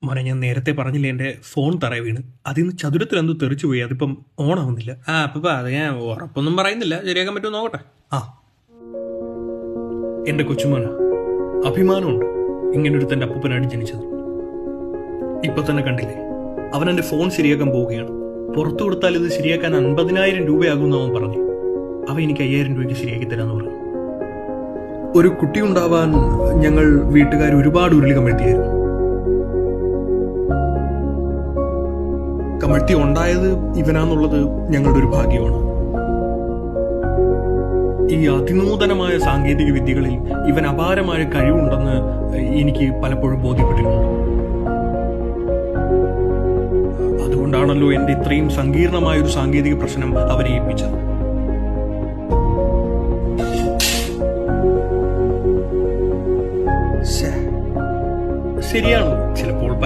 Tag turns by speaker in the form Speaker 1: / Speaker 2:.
Speaker 1: മോനെ, ഞാൻ നേരത്തെ പറഞ്ഞില്ലേ എൻ്റെ ഫോൺ തറയെ വീണ്. അതിൽ നിന്ന് ചതുരത്തിലെന്തോ തെറിച്ചു പോയി. അതിപ്പം ഓണാവുന്നില്ല. അപ്പം അത് ഞാൻ ഉറപ്പൊന്നും പറയുന്നില്ല, ശരിയാക്കാൻ പറ്റുമോ നോക്കട്ടെ. ആ, എൻ്റെ കൊച്ചുമോന അഭിമാനമുണ്ട് ഇങ്ങനൊരു തൻ്റെ അപ്പൂപ്പനായിട്ട് ജനിച്ചത്. ഇപ്പൊ തന്നെ കണ്ടില്ലേ, അവൻ എൻ്റെ ഫോൺ ശരിയാക്കാൻ പോവുകയാണ്. പുറത്തു കൊടുത്താൽ ഇത് ശരിയാക്കാൻ 50,000 രൂപയാകുമെന്ന് അവൻ പറഞ്ഞു. അവൻ എനിക്ക് 5,000 രൂപയ്ക്ക് ശരിയാക്കി തരാമെന്ന് പറഞ്ഞു. ഒരു കുട്ടി ഉണ്ടാവാൻ ഞങ്ങൾ വീട്ടുകാർ ഒരുപാട് ഉരുളി കമഴ്ത്തിയായിരുന്നു. കമഴ്ത്തി ഉണ്ടായത് ഇവനാന്നുള്ളത് ഞങ്ങളുടെ ഒരു ഭാഗ്യമാണ്. ഈ അതിനൂതനമായ സാങ്കേതിക വിദ്യകളിൽ ഇവൻ അപാരമായ കഴിവുണ്ടെന്ന് എനിക്ക് പലപ്പോഴും ബോധ്യപ്പെട്ടിട്ടുണ്ട്. അതുകൊണ്ടാണല്ലോ എന്റെ ഇത്രയും സങ്കീർണമായ ഒരു സാങ്കേതിക പ്രശ്നം അവനെ ഏൽപ്പിച്ചത്. ശരിയാണ്, ചിലപ്പോൾ